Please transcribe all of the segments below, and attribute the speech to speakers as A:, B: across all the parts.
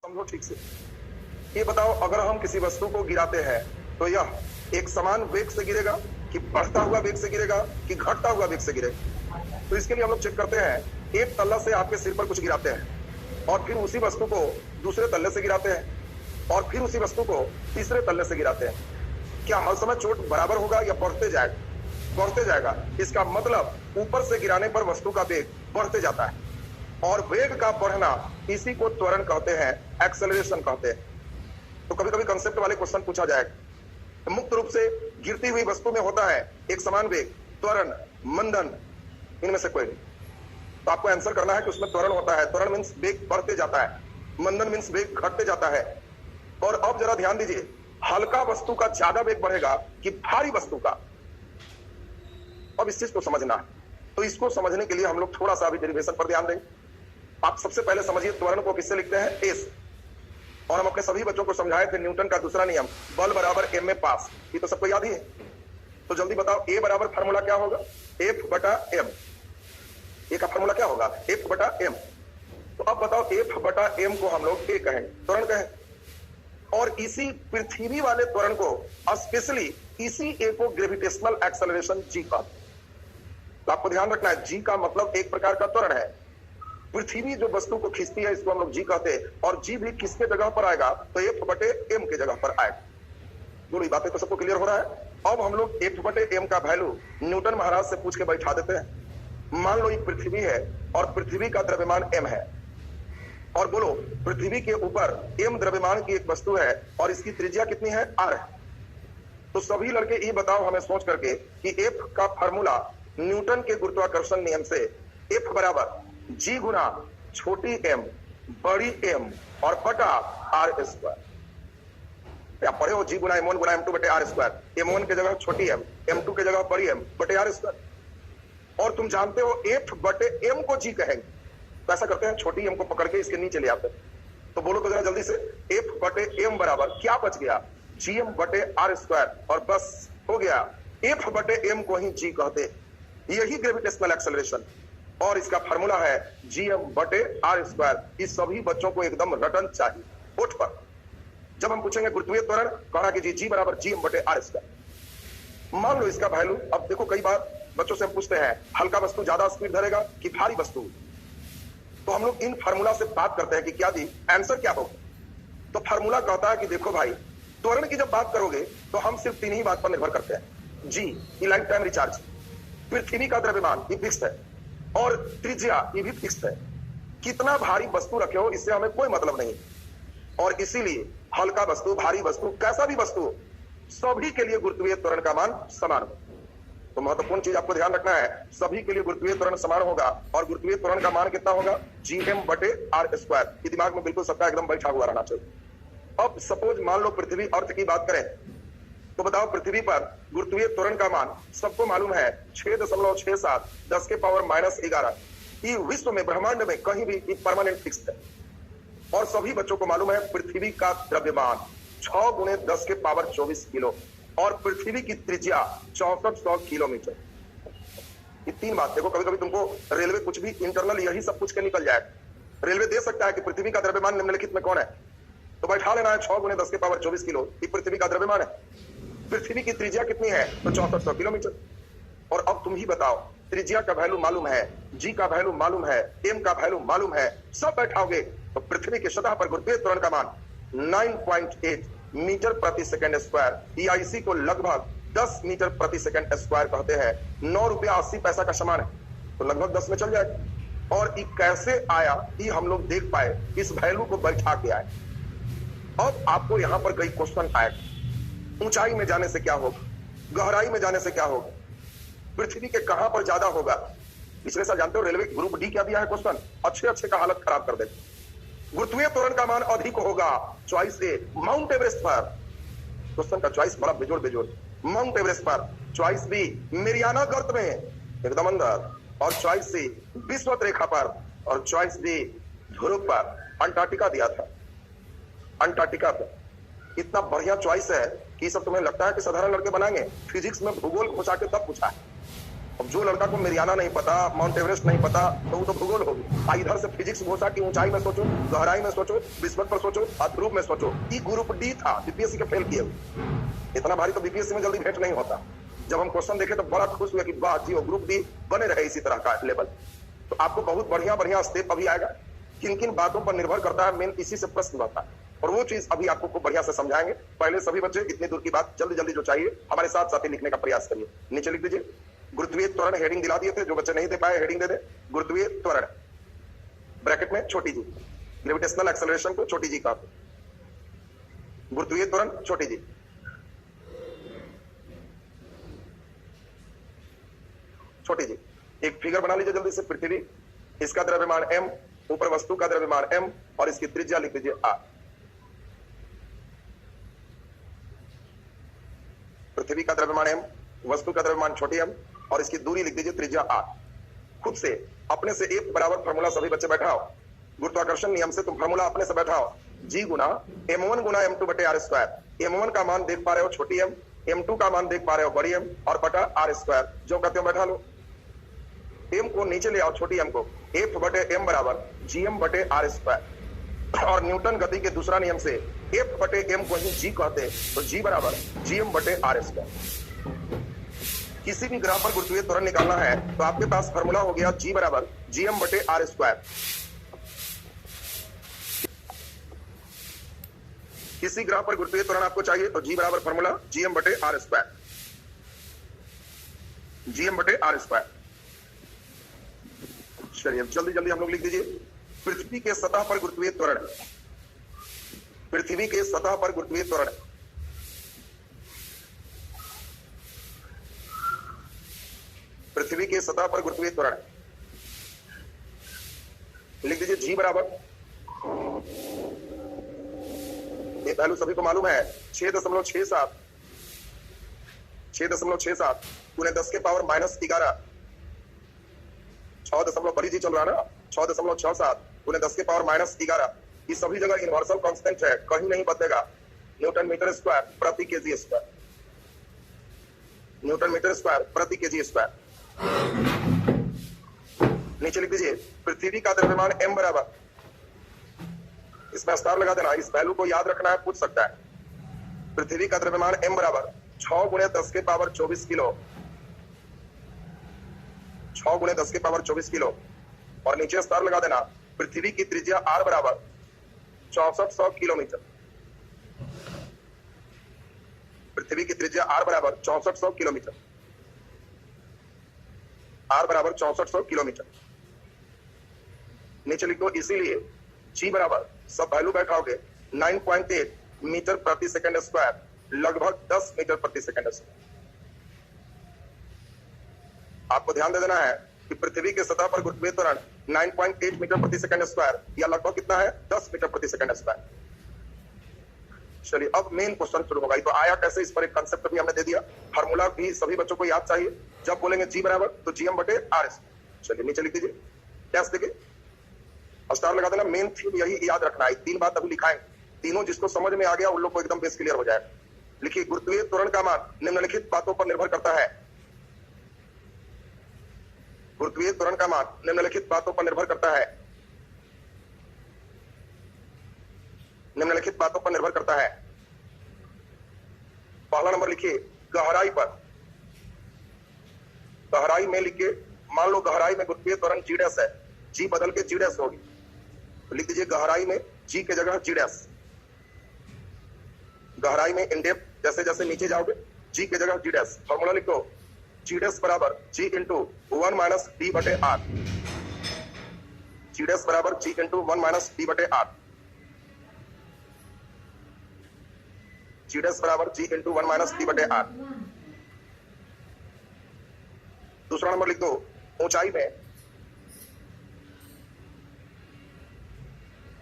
A: समझो ठीक से। ये बताओ, अगर हम किसी वस्तु को गिराते हैं तो यह एक समान वेग से गिरेगा कि बढ़ता हुआ वेग से गिरेगा कि घटता हुआ वेग से गिरेगा? तो इसके लिए हम लोग चेक करते हैं, एक तल्ला से आपके सिर पर कुछ गिराते हैं और फिर उसी वस्तु को दूसरे तल्ले से गिराते हैं और फिर उसी वस्तु को तीसरे तल्ले से गिराते हैं। क्या हर समय चोट बराबर होगा या बढ़ते जाएगा? बढ़ते जाएगा। इसका मतलब ऊपर से गिराने पर वस्तु का वेग बढ़ते जाता है और वेग का बढ़ना इसी को त्वरण कहते हैं, एक्सेलरेशन कहते हैं। तो कभी कभी कंसेप्ट वाले क्वेश्चन पूछा जाएगा। मुक्त रूप से गिरती हुई वस्तु में होता है एक समान वेग, त्वरण, मंदन, इनमें से कोई नहीं। तो आपको आंसर करना है कि उसमें त्वरण होता है। त्वरण मींस वेग बढ़ते जाता है, मंदन मींस वेग घटते जाता है। और अब जरा ध्यान दीजिए, हल्का वस्तु का ज्यादा वेग बढ़ेगा कि भारी वस्तु का? अब इस चीज को समझना है। तो इसको समझने के लिए हम लोग थोड़ा सा अभी डेरिवेशन पर ध्यान दें। आप सबसे पहले समझिए त्वरण को किससे लिखते हैं? एस। और हम अपने सभी बच्चों को समझाए थे न्यूटन का दूसरा नियम, बल बराबर एम में पास। ये तो सबको याद ही है। तो जल्दी बताओ, ए बराबर फार्मूला क्या होगा? एफ बटा एम। ए का फार्मूला क्या होगा? एफ बटा एम। तो अब बताओ, एफ बटा एम को हम लोग ए कहें, त्वरण कहें। और इसी पृथ्वी वाले त्वरण को स्पेशली इसी ए को ग्रेविटेशनल एक्सेलरेशन जी कहते हैं। तो आपको ध्यान रखना है, जी का मतलब एक प्रकार का त्वरण है। पृथ्वी जो वस्तु को खींचती है इसको हम लोग जी कहते हैं। और जी भी किसके जगह पर आएगा? तो एफ बटे एम के जगह पर आएगा। दोनों बातें तो सबको क्लियर हो रहा है। अब हम लोग एफ बटे एम का वैल्यू न्यूटन महाराज से पूछ के बैठा देते हैं। मान लो एक पृथ्वी है और पृथ्वी का द्रव्यमान एम है, और बोलो पृथ्वी के ऊपर एम द्रव्यमान की एक वस्तु है और इसकी त्रिज्या कितनी है? आर है। तो सभी लड़के ये बताओ हमें सोच करके कि एफ का फार्मूला न्यूटन के गुरुत्वाकर्षण नियम से एफ बराबर जी गुना छोटी एम बड़ी एम और बटा आर स्क्वायर। क्या पढ़े हो? जी गुना एम वन गुना एम टू बटे आर स्क्वायर। एम वन के जगह छोटी एम, एम टू के जगह बड़ी एम बटे आर स्क्वायर। और तुम जानते हो एफ बटे एम को जी कहेंगे, तो ऐसा करते हैं, छोटी एम को पकड़ के इसके नीचे ले आते हैं। तो बोलो तो जरा जल्दी से, एफ बटे एम बराबर क्या बच गया? जी एम बटे आर स्क्वायर। और बस हो गया। एफ बटे एम को ही जी कहते, यही ग्रेविटेशनल एक्सेलरेशन। और इसका फार्मूला है जी एम बटे आर स्क्वायर। इस सभी बच्चों को एकदम रटन चाहिए होठ पर। जब हम पूछेंगे गुरुत्वीय त्वरण, कहना कि जी बराबर जी एम बटे आर स्क्वायर। मान लो इसका वैल्यू, अब देखो कई बार बच्चों से हम पूछते हैं हल्का वस्तु ज्यादा स्पीड धरेगा कि भारी वस्तु? तो हम लोग इन फार्मूला से बात करते हैं कि क्या दी आंसर क्या होगा। तो फार्मूला कहता है कि देखो भाई, त्वरण की जब बात करोगे तो हम सिर्फ तीन ही बात पर निर्भर करते हैं। जी, लाइफ टाइम रिचार्ज, पृथ्वी का द्रव्यमान ये फिक्स्ड है, और त्रिज्या ये भी फिक्स्ड है। कितना भारी वस्तु रखे हो इससे हमें कोई मतलब नहीं। और इसीलिए हल्का वस्तु, भारी वस्तु, कैसा भी वस्तु, सभी के लिए गुरुत्वीय त्वरण का मान समान हो। तो महत्वपूर्ण चीज आपको ध्यान रखना है, सभी के लिए गुरुत्वीय त्वरण समान होगा। और गुरुत्वीय त्वरण का मान कितना होगा? जी एम बटे आर स्क्वायर। ये दिमाग में बिल्कुल सबका एकदम बैठा हुआ रहना चाहिए। अब सपोज मान लो पृथ्वी अर्थ की बात करें, तो बताओ पृथ्वी पर गुरुत्वीय त्वरण का मान सबको मालूम है 6.67 10 के पावर -11। ये विश्व में, ब्रह्मांड में कहीं भी परमानेंट फिक्स्ड है। और सभी बच्चों को मालूम है पृथ्वी का द्रव्यमान 6 गुणे 10 के पावर 24 किलो और पृथ्वी की त्रिज्या 6400 किलोमीटर। ये तीन बात देखो, कभी कभी तुमको रेलवे कुछ भी इंटरनल यही सब पूछ के निकल जाए। रेलवे दे सकता है कि पृथ्वी का द्रव्यमान निम्नलिखित में कौन है, तो बैठा लेना है 6 गुणे 10 के पावर 24 किलो, ये पृथ्वी का द्रव्यमान है। पृथ्वी की त्रिज्या कितनी है? तो 6400 किलोमीटर। और अब तुम ही बताओ, त्रिज्या का वैल्यू मालूम है, जी का वैल्यू मालूम है, एम का वैल्यू मालूम है, सब बैठाओगे तो पृथ्वी की सतह पर गुरुत्वीय त्वरण का मान 9.8 मीटर प्रति सेकंड स्क्वायर, या इसी को लगभग 10 मीटर प्रति सेकंड स्क्वायर कहते हैं। 9 रुपया 80 पैसा का सामान है, तो लगभग 10 में चल जाएगा। और ये कैसे आया ये हम लोग देख पाए, इस वैल्यू को बैठा के आए। अब आपको यहां पर कई क्वेश्चन आएगा, ऊंचाई में जाने से क्या होगा, गहराई में जाने से क्या होगा, पृथ्वी के कहां पर ज्यादा होगा। पिछले साल जानते हो रेलवे ग्रुप डी क्या दिया है क्वेश्चन, अच्छे का हालत खराब कर देते। गुरुत्वीय त्वरण का मान अधिक होगा, चॉइस ए माउंट एवरेस्ट पर। क्वेश्चन का चॉइस बड़ा बेजोड़, माउंट एवरेस्ट पर। चॉइस बी मेरियाना गर्त में एकदम अंदर, और चॉइस सी विषुवत रेखा पर, और चॉइस डी ध्रुव पर। अंटार्कटिका दिया था, अंटार्कटिका पर। इतना बढ़िया चॉइस है कि सब तुम्हें लगता है कि साधारण लड़के बनाएंगे। फिजिक्स में भूगोल पूछा के तब पूछा है, अब जो लड़का को मेरियाना नहीं पता, माउंट एवरेस्ट नहीं पता, तो वो तो भूगोल होगी। इधर से फिजिक्स घोषा की ऊंचाई में सोचो, गहराई में सोचो, विस्फोट पर सोचो और ध्रुव में सोचो। ई ग्रुप डी था, बीपीएससी के फेल किए हुए। इतना भारी तो बीपीएससी में जल्दी भेंट नहीं होता। जब हम क्वेश्चन देखे तो बड़ा खुश हुए कि वाह जी, वो ग्रुप डी बने रहे इसी तरह का लेवल। तो आपको बहुत बढ़िया बढ़िया स्टेप अभी आएगा। किन किन बातों पर निर्भर करता है, मेन इसी से प्रश्न बनता है, और वो चीज अभी आपको खूब बढ़िया से समझाएंगे। पहले सभी बच्चे इतनी दूर की बात जल्दी जल्दी जो चाहिए हमारे साथ साथ ही लिखने का प्रयास करिए। नीचे लिख दीजिए गुरुत्वीय त्वरण, हेडिंग दिला दिए थे, जो बच्चे नहीं दे पाए हेडिंग दे दे। गुरुत्वीय त्वरण ब्रैकेट में छोटी जी, ग्रेविटेशनल एक्सेलरेशन को छोटी जी कहते हैं। गुरुत्वीय त्वरण छोटी जी, छोटी जी। एक फिगर बना लीजिए जल्दी से। पृथ्वी, इसका द्रव्यमान m, ऊपर वस्तु का द्रव्यमान m और इसकी त्रिज्या लिख दीजिए r। पृथ्वी का द्रव्यमान m, वस्तु का द्रव्यमान छोटी m और इसकी दूरी लिख दीजिए त्रिज्या r। खुद से अपने से एक बराबर फॉर्मूला सभी बच्चे बैठाओ। गुरुत्वाकर्षण नियम से तुम फॉर्मूला अपने से बैठाओ। g गुना m1 गुना m2 बटे r स्क्वायर। m1 का मान देख पा रहे हो छोटी m, m2 का मान देख पा रहे हो बड़ी m और बटा r स्क्वायर। जो कहते हो बैठा लो। m को नीचे ले आओ, छोटी m को। f बटे m बराबर gm बटे r स्क्वायर। और न्यूटन गति के दूसरा नियम से f बटे m को ही g कहते, तो g बराबर gm बटे r स्क्वायर। किसी भी ग्राफ पर गुरुत्वीय त्वरण निकालना है तो आपके पास फॉर्मूला हो गया g बराबर gm बटे r स्क्वायर। किसी ग्राफ पर गुरुत्वीय त्वरण आपको चाहिए तो g बराबर फॉर्मूला gm बटे r स्क्वायर, gm बटे r स्क्वायर। चलिए जल्दी जल्दी हम लोग लिख दीजिए पृथ्वी के सतह पर गुरुत्वीय त्वरण। पृथ्वी के सतह पर गुरुत्वीय त्वरण, पृथ्वी के सतह पर गुरुत्वीय त्वरण लिख दीजिए g बराबर, ये वैल्यू सभी को मालूम है, 6.67 गुने 10 के पावर माइनस 11, 6 बड़ी जी चल रहा है ना, 6.67 गुने 10 के पावर माइनस 11। ये सभी जगह यूनिवर्सल कांस्टेंट है, कहीं नहीं बदलेगा। न्यूटन मीटर स्क्वायर प्रति KG square, newton metre square प्रति केजी स्क्वायर। नीचे लिख दीजिए पृथ्वी का द्रव्यमान m बराबर, इसमें स्टार लगा देना, इस वैल्यू को याद रखना है, पूछ सकता है। पृथ्वी का द्रव्यमान m बराबर 6 गुणे 10 के पावर 24 किलो, 6 गुणे 10 के पावर 24 किलो। और नीचे स्टार लगा देना पृथ्वी की त्रिज्या r बराबर 6400 किलोमीटर। पृथ्वी की त्रिज्या r बराबर 6400 किलोमीटर, r बराबर 6400 किलोमीटर। नीचे लिख दो इसीलिए g बराबर, सब वैल्यू बैठाओगे 9.8 मीटर प्रति सेकंड स्क्वायर, लगभग 10 मीटर प्रति सेकंड स्क्वायर। आपको ध्यान दे देना है कि पृथ्वी के सतह पर गुरुत्वीय त्वरण 9.8 मीटर प्रति सेकंड स्क्वायर या लगभग कितना है 10 मीटर प्रति सेकंड स्क्वायर। चलिए अब मेन क्वेश्चन शुरू होगा। तो आया कैसे, इस पर एक कंसेप्ट भी हमने दे दिया, फार्मूला भी सभी बच्चों को याद चाहिए। जब बोलेंगे g बराबर तो gm बटे r। चलिए नीचे लिख दीजिए, टेस्ट देखिए, स्टार लगा देना। मेन थीम यही याद रखना है, 3 बात अभी लिखाएंगे, तीनों जिसको समझ में आ गया उन लोग को एकदम बेस क्लियर हो जाएगा। लिखिए गुरुत्वीय त्वरण का मान निम्नलिखित बातों पर निर्भर करता है। गुरुत्वीय त्वरण का मान निम्नलिखित बातों पर निर्भर करता है, निम्नलिखित बातों पर निर्भर करता है। पहला नंबर लिखिए गहराई पर, गहराई में लिखिए, मान लो गहराई में गुरुत्वीय त्वरण g डैश है, g बदल के g डैश होगी, तो लिख दीजिए गहराई में g के जगह g डैश। गहराई में इन डेप्थ, जैसे जैसे नीचे जाओगे g के जगह g डैश। फॉर्मूला लिख दो g डैश बराबर g इंटू 1 माइनस d बटे r, g डैश बराबर g इंटू 1 माइनस d बटे r, g डैश बराबर g इंटू 1 माइनस d बटे r। दूसरा नंबर लिख दो ऊंचाई में,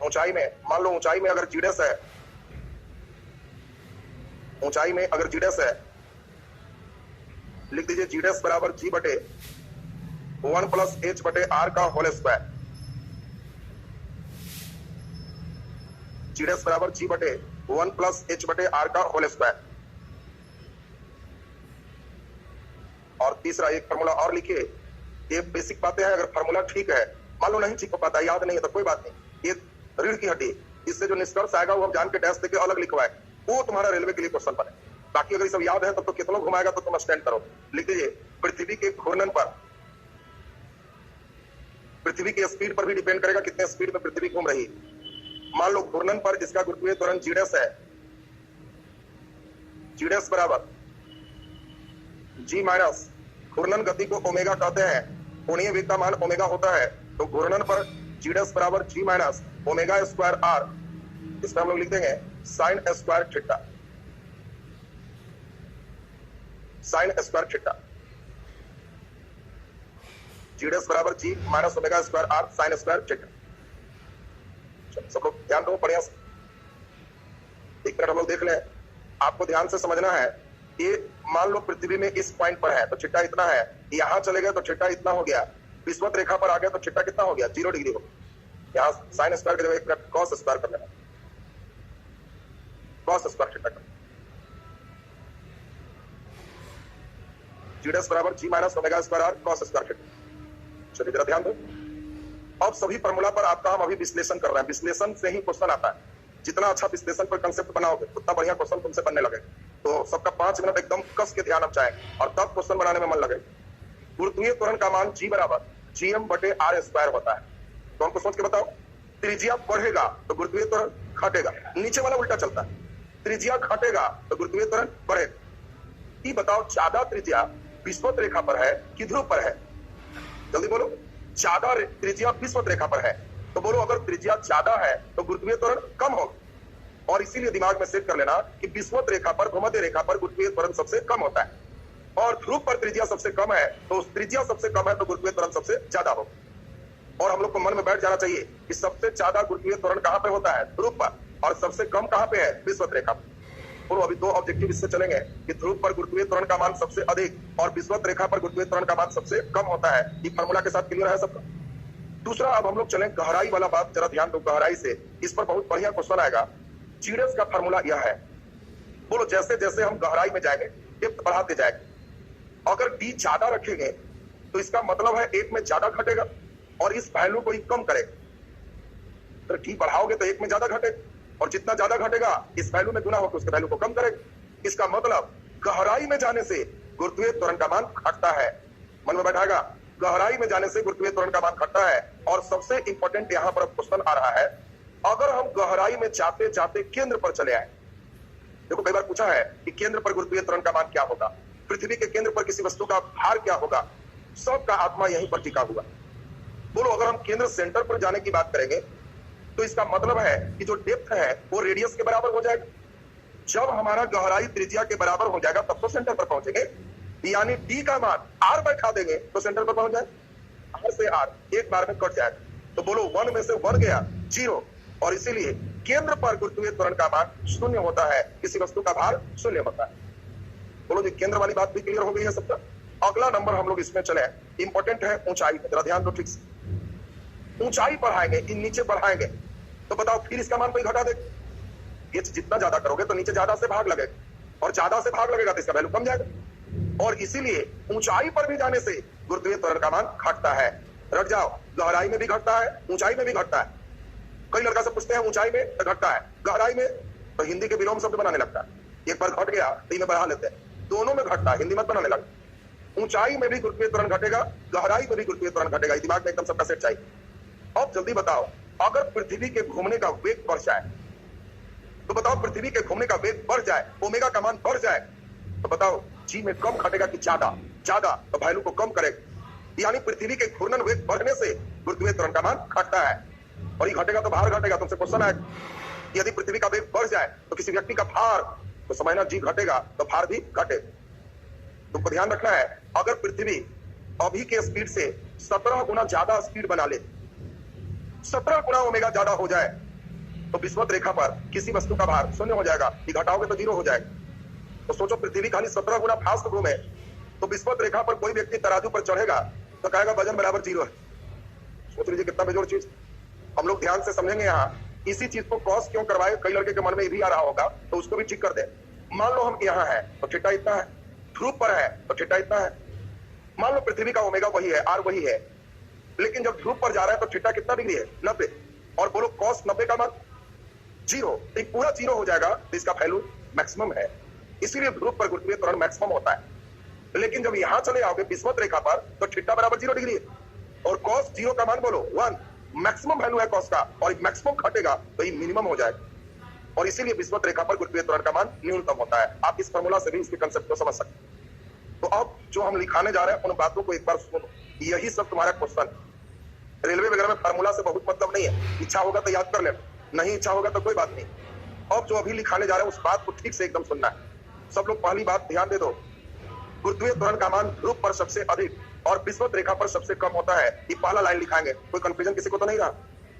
A: ऊंचाई में मान लो ऊंचाई में अगर g डैश है, ऊंचाई में अगर g डैश है, लिख दीजिए g डैश बराबर g बटे 1 प्लस h बटे r का होल स्क्वायर, g डैश बराबर g बटे 1 प्लस h बटे r का होल स्क्वायर। और तीसरा एक फार्मूला और लिखिए। ये बेसिक बातें हैं, अगर फार्मूला ठीक है, मान लो नहीं ठीक हो पाता, याद नहीं है तो कोई बात नहीं, ये रीढ़ की हड्डी, इससे जो निष्कर्ष आएगा वो हम जान के डैश देके अलग लिखवाए, वो तुम्हारा रेलवे के लिए क्वेश्चन बने। बाकी अगर ये सब याद है तो कितना घुमाएगा तो तुम स्टैंड करो। लिख दीजिए, पृथ्वी के घूर्णन पर, पृथ्वी की स्पीड पर भी डिपेंड करेगा कितने स्पीड में पृथ्वी घूम रही। मान लो घूर्णन पर जिसका गुरुत्वीय त्वरण जीडस है, जीडस बराबर जी माइनस घूर्णन गति को ओमेगा कहते हैं, कोणीय वेग का मान ओमेगा होता है, तो घूर्णन पर जीडस बराबर G minus omega square R, इसमें हम लोग लिख देंगे sine square theta, sine square theta, G dash बराबर G minus omega square R sine square theta. सब लोग ध्यान दो बढ़िया से, एक मिनट हम लोग देख लें, आपको ध्यान से समझना है। ये मान लो पृथ्वी में इस पॉइंट पर है तो थीटा इतना है, यहां चले गए तो थीटा इतना हो गया, विषुवत रेखा पर आ गया तो थीटा कितना हो गया, 0 डिग्री हो गया। यहाँ साइन स्क्वायर की जगह एक मिनट कॉस स्क्वायर कर लेना, कॉस स्क्वायर थीटा कर, जीडस बराबर G minus omega square R cos square theta. चलिए जरा ध्यान दो, अब सभी फॉर्मूला पर आपका हम अभी विश्लेषण कर रहे हैं, विश्लेषण से ही क्वेश्चन आता है। जितना अच्छा विश्लेषण पर कंसेप्ट बनाओगे उतना बढ़िया क्वेश्चन तुमसे बनने लगे। तो सबका 5 मिनट एकदम कस के ध्यान अब चाहे और तब क्वेश्चन बनाने में मन लगे। गुरुत्वीय त्वरण का मान जी बराबर जीएम बटे आर स्क्वायर होता है, तो हमको सोच के बताओ, त्रिज्या बढ़ेगा तो गुरुत्वीय त्वरण घटेगा, नीचे वाला उल्टा चलता है, त्रिज्या घटेगा तो गुरुत्वीय त्वरण बढ़ेगा। ये बताओ ज्यादा त्रिज्या विषुवत रेखा पर है कि ध्रुव पर है, जल्दी बोलो। ज्यादा त्रिज्या विषुवत रेखा पर है, तो बोलो अगर त्रिज्या ज्यादा है तो गुरुत्वीय त्वरण कम होगा, और इसीलिए दिमाग में सेट कर लेना कि विषुवत रेखा पर, भूमध्य रेखा पर गुरुत्वीय त्वरण सबसे कम होता है, और ध्रुव पर त्रिज्या सबसे कम है, तो त्रिज्या सबसे कम है तो गुरुत्वीय त्वरण सबसे ज्यादा होगा। और हम लोग को मन में बैठ जाना चाहिए कि सबसे ज्यादा गुरुत्वीय त्वरण कहां पे होता है, ध्रुव पर, और सबसे कम कहां पे है, विषुवत रेखा पर। बोलो अभी 2 ऑब्जेक्टिव इससे चलेंगे कि ध्रुव पर गुरुत्वीय त्वरण का मान सबसे अधिक और विषुवत रेखा पर गुरुत्वीय त्वरण का मान सबसे कम होता है। ये फार्मूला के साथ क्लियर है सबका। दूसरा, अब हम लोग चलें गहराई वाला बात, जरा ध्यान दो गहराई से, इस पर बहुत बढ़िया क्वेश्चन आएगा। जीडस का फार्मूला यह है, बोलो जैसे जैसे हम गहराई में जाएंगे डेप्थ बढ़ाते जाएंगे, अगर डी ज्यादा रखेंगे तो इसका मतलब है 1 में ज्यादा घटेगा और इस वैल्यू को ही कम करेगा, तो डी बढ़ाओगे तो 1 में ज्यादा घटेगा, और जितना ज्यादा घटेगा इस वैल्यू में गुना होकर उसके वैल्यू को कम करेगा। इसका मतलब गहराई में जाने से गुरुत्वीय त्वरण का मान घटता है। मन में बैठाएगा, गहराई में जाने से गुरुत्वीय त्वरण का मान घटता है। और सबसे इंपॉर्टेंट यहां पर क्वेश्चन आ रहा है, अगर हम गहराई में जाते जाते केंद्र पर चले आए, देखो कई बार पूछा है कि केंद्र पर गुरुत्वीय त्वरण का मान क्या होगा, पृथ्वी के केंद्र पर किसी वस्तु का भार क्या होगा, सबका आत्मा यहीं पर टिका हुआ। बोलो अगर हम केंद्र सेंटर पर जाने की बात करेंगे तो इसका मतलब है कि जो डेप्थ है वो रेडियस के बराबर हो जाएगा। जब हमारा गहराई त्रिज्या के बराबर हो जाएगा तब तो सेंटर पर पहुंचेंगे, यानी डी का मान आर बैठा देंगे तो सेंटर पर पहुंच जाए। आर से आर एक बार में कट जाएगा, तो बोलो 1 में से 1 गया 0, और इसीलिए केंद्र पर गुरुत्वीय त्वरण का मान 0 होता है, किसी वस्तु का भार 0 होता है। बोलो जी केंद्र वाली बात भी क्लियर हो गई है सबका। अगला नंबर हम लोग इसमें चले, इंपॉर्टेंट है ऊंचाई, जरा ध्यान दो ठीक से। ऊंचाई बढ़ाएंगे, नीचे बढ़ाएंगे तो बताओ फिर इसका मान कोई घटा दे, ये जितना ज्यादा करोगे तो नीचे ज्यादा से भाग लगेगा, और ज्यादा से भाग लगेगा तो इसका वैल्यू कम जाएगा, और इसीलिए ऊंचाई पर भी जाने से गुरुत्वीय त्वरण का मान घटता है। रट जाओ, गहराई में भी घटता है, ऊंचाई में भी घटता है। कई लड़का से पूछते हैं ऊंचाई में तो घटता है, गहराई में तो हिंदी के विलोम शब्द बनाने लगता है, एक बार घट गया तो में बढ़ा लेते हैं, दोनों में घटता है, हिंदी मत बनाने लगता। ऊंचाई में भी गुरुत्वीय त्वरण घटेगा, गहराई में भी गुरुत्वीय त्वरण घटेगा, दिमाग में एकदम सबका सेट चाहिए। अब जल्दी बताओ, अगर पृथ्वी के घूमने का वेग बढ़ जाए तो बताओ, पृथ्वी के घूमने का वेग बढ़ जाए, ओमेगा का मान बढ़ जाए, तो बताओ जी में कम घटेगा कि ज्यादा, ज्यादा तो वैल्यू को कम करेगा, यानी पृथ्वी के घूर्णन वेग बढ़ने से गुरुत्वीय त्वरण का मान घटता है, और ये घटेगा तो भार घटेगा। तुमसे क्वेश्चन आएगा, यदि पृथ्वी का वेग बढ़ जाए तो किसी व्यक्ति का भार, तो समझना जी घटेगा तो भार भी घटे। तुमको ध्यान रखना है, अगर पृथ्वी अभी के स्पीड से 17 गुना ज्यादा स्पीड बना ले, 17 गुना ओमेगा ज्यादा हो जाए, तो विषुवत रेखा पर किसी वस्तु का भार 0 हो जाएगा, ये घटाओगे तो 0 हो जाएगा। तो सोचो पृथ्वी खाली 17 गुना फास्ट घूमे तो विषुवत रेखा पर कोई व्यक्ति तराजू पर चढ़ेगा तो कहेगा वजन बराबर 0 है। सोच लीजिए कितना बेजोड़ चीज। हम लोग ध्यान से समझेंगे यहाँ, इसी चीज को क्रॉस क्यों करवाए, कई लड़के के मन में ये भी आ रहा होगा, तो उसको भी ठीक कर दे। मान लो हम यहाँ है तो थीटा इतना है, ध्रुव पर है तो थीटा इतना है, मान लो पृथ्वी का ओमेगा वही है, आर वही है, लेकिन जब ध्रुव पर जा रहा है तो थीटा कितना डिग्री है? 90। और बोलो कॉस 90 का मान 0, तो पूरा 0 हो जाएगा, तो इसका वैल्यू मैक्सिमम है। इसीलिए ध्रुव पर गुरुत्वीय त्वरण मैक्सिमम होता है। लेकिन जब यहां चले आओगे विषुवत रेखा पर तो थीटा बराबर 0 डिग्री है, और कॉस 0 का मान बोलो 1, मैक्सिमम वैल्यू है कॉस का, और मैक्सिमम घटेगा तो ये मिनिमम हो जाएगा, और इसीलिए विषुवत रेखा पर गुरुत्वीय त्वरण का मान न्यूनतम होता है। आप इस फॉर्मूला से भी इसके कंसेप्ट को समझ सकते हैं। तो अब जो हम लिखाने जा रहे हैं उन बातों को एक बार सुनो, यही सब तुम्हारा क्वेश्चन है। रेलवे वगैरह में फार्मूला से बहुत मतलब नहीं है, इच्छा होगा तो याद कर लेना, नहीं इच्छा होगा तो कोई बात नहीं। अब जो अभी लिखाने जा रहे हैं उस बात को ठीक से एकदम सुनना है। सब लोग पहली बात ध्यान दे दो, गुरुत्वीय त्वरण का मान ध्रुव पर सबसे अधिक और विषुवत रेखा पर सबसे कम होता है। ये पहला लाइन लिखाएंगे, कोई कंफ्यूजन किसी को तो नहीं रहा।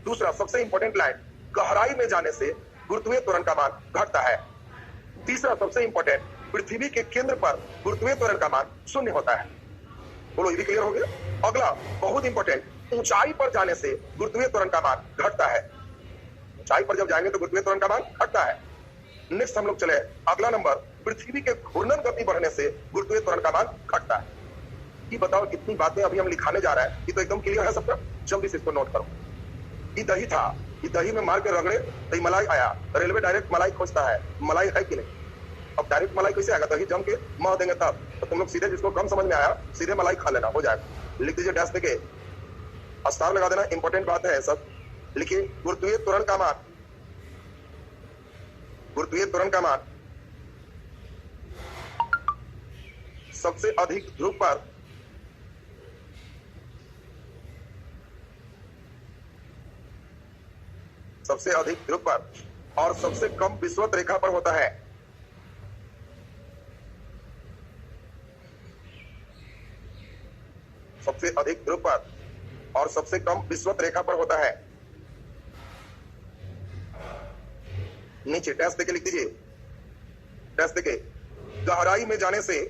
A: दूसरा सबसे इंपॉर्टेंट लाइन, गहराई में जाने से गुरुत्वीय त्वरण का मान घटता है। तीसरा सबसे इंपॉर्टेंट, पृथ्वी के केंद्र पर गुरुत्वीय त्वरण का मान 0 होता है। बोलो ये भी क्लियर हो गया? अगला बहुत इंपॉर्टेंट, ऊंचाई पर जाने से गुरुत्वीय त्वरण का मान घटता है। ऊंचाई पर जब जाएंगे तो गुरुत्वीय त्वरण का मान घटता है। नेक्स्ट हम लोग चले अगला नंबर, पृथ्वी के घूर्णन गति बढ़ने से गुरुत्वीय त्वरण का मान घटता है। ये बताओ कितनी बातें अभी हम लिखाने जा रहे हैं, ये तो एकदम क्लियर है सबका? जल्दी से इसको नोट करो। ये दही था, ये दही में मार के रगड़े तो मलाई आया, रेलवे डायरेक्ट मलाई खोजता है, मलाई है कि नहीं? अब डायरेक्ट मलाई कैसे आएगा? दही जम के मह देंगे तब, तो तुम लोग सीधे जिसको कम समझ में आया सीधे मलाई खा लेना, हो जाएगा। लिख दीजिए डैश देके, स्टार लगा देना, इंपॉर्टेंट बात है सब। लिखिए गुरुत्वीय त्वरण का मान, गुरुत्वीय त्वरण का मान सबसे अधिक ध्रुव पर सबसे अधिक ध्रुव पर और सबसे कम विषुवत रेखा पर होता है। सबसे अधिक ध्रुव पर और सबसे कम विषुवत रेखा पर होता है। नीचे डैश देके लिख दीजिए, डैश देके, गहराई में जाने से,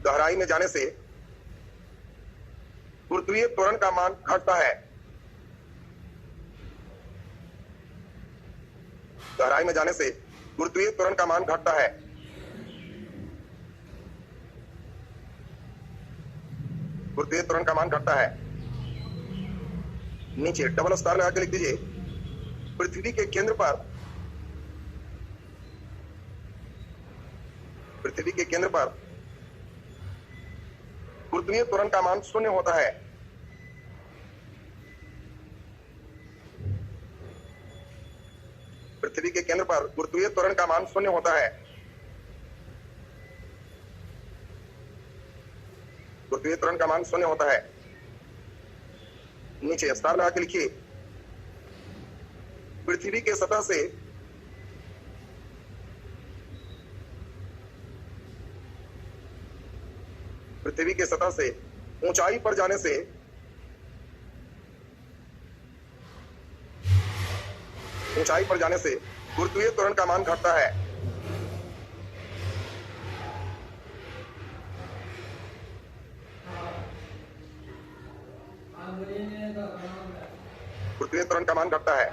A: गहराई में जाने से गुरुत्वीय त्वरण का मान घटता है। गहराई में जाने से गुरुत्वीय त्वरण का मान घटता है। गुरुत्वीय त्वरण का मान घटता है। नीचे डबल स्टार लगा के लिख दीजिए, पृथ्वी के केंद्र पर, पृथ्वी के केंद्र पर गुरुत्वीय त्वरण का मान 0 होता है। पृथ्वी के केंद्र पर गुरुत्वीय त्वरण का मान 0 होता है। गुरुत्वीय त्वरण का मान 0 होता है। नीचे स्टार लगा के लिखिए, पृथ्वी के सतह से पृथ्वी के सतह से ऊंचाई पर जाने से ऊंचाई पर जाने से गुरुत्वीय त्वरण का मान घटता है। गुरुत्वीय त्वरण का मान घटता है।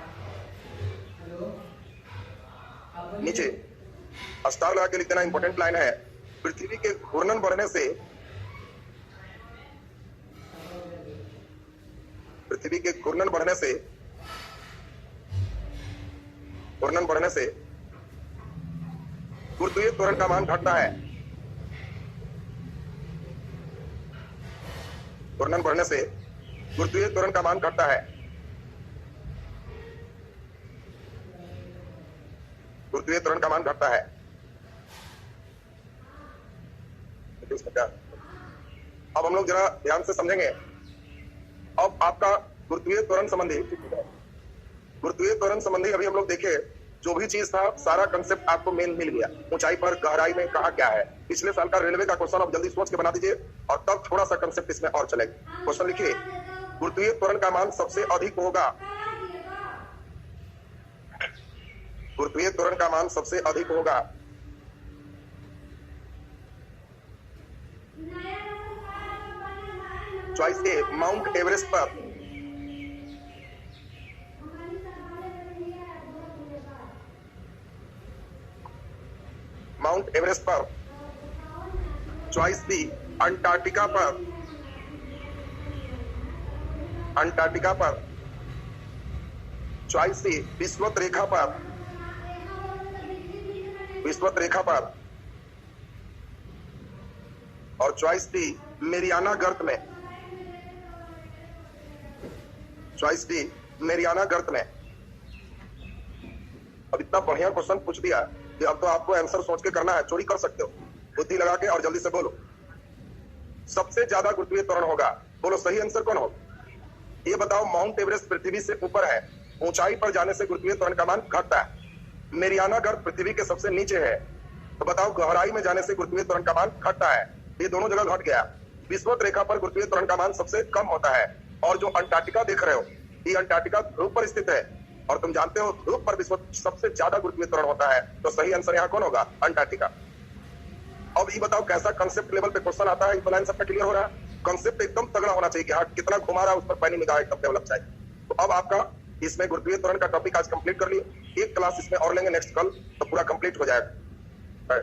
A: नीचे स्टार लगा के लिख देना, इंपॉर्टेंट लाइन है, पृथ्वी के घूर्णन बढ़ने से, पृथ्वी के घूर्णन बढ़ने से, घूर्णन बढ़ने से गुरुत्वीय त्वरण का मान घटता है। घूर्णन बढ़ने से गुरुत्वीय त्वरण का मान घटता है। गुरुत्वीय त्वरण का मान घटता है। अब हम लोग जरा ध्यान से समझेंगे। अब आपका गुरुत्वीय त्वरण संबंधी, गुरुत्वीय त्वरण संबंधी अभी हम लोग देखे, जो भी चीज था सारा कंसेप्ट आपको मेन मिल गया। ऊंचाई पर गहराई में कहा क्या है, पिछले साल का रेलवे का क्वेश्चन आप जल्दी सोच के बना दीजिए, और तब थोड़ा सा कंसेप्ट इसमें और चलेगा। क्वेश्चन लिखिए, गुरुत्वीय त्वरण का मान सबसे अधिक होगा, गुरुत्वीय त्वरण का मान सबसे अधिक होगा चॉइस ए, माउंट एवरेस्ट पर, माउंट एवरेस्ट पर चॉइस बी, अंटार्कटिका पर, अंटार्कटिका पर। चॉइस सी, विषुवत रेखा पर, विषुवत रेखा पर। और चॉइस डी, मेरियाना गर्त में, चॉइस डी, मेरियाना गर्त में। अब इतना बढ़िया क्वेश्चन पूछ दिया कि अब तो आपको आंसर सोच के करना है, चोरी कर सकते हो, बुद्धि लगा के, और जल्दी से बोलो। सबसे ज्यादा गुरुत्वीय त्वरण होगा, बोलो सही आंसर कौन होगा? ये बताओ, माउंट एवरेस्ट पृथ्वी से ऊपर है, ऊंचाई पर जाने से गुरुत्वीय त्वरण का मान घटता है। मेरियाना गर्त पृथ्वी के सबसे नीचे है, तो बताओ गहराई में जाने से गुरुत्वीय त्वरण का मान घटता है। ये दोनों जगह घट गया। विषुवत रेखा पर गुरुत्वीय त्वरण का मान सबसे कम होता है। और जो अंटार्कटिका देख रहे हो, ये अंटार्कटिका ध्रुव पर स्थित है, और तुम जानते हो ध्रुव पर विषुवत सबसे ज्यादा गुरुत्वीय त्वरण होता है, तो सही आंसर यहाँ कौन होगा? अंटार्कटिका। अब ये बताओ, कैसा कंसेप्ट लेवल पे क्वेश्चन आता है, लाइन सबका क्लियर हो रहा है? कंसेप्ट एकदम तगड़ा होना चाहिए कि हाँ कितना घुमा रहा है उस पर पैनी निगाह एकदम डेवलप चाहिए। तो अब आपका इसमें गुरुत्वीय त्वरण का टॉपिक आज कंप्लीट कर लिए। एक क्लास इसमें और लेंगे नेक्स्ट कल, तो पूरा कंप्लीट हो जाएगा।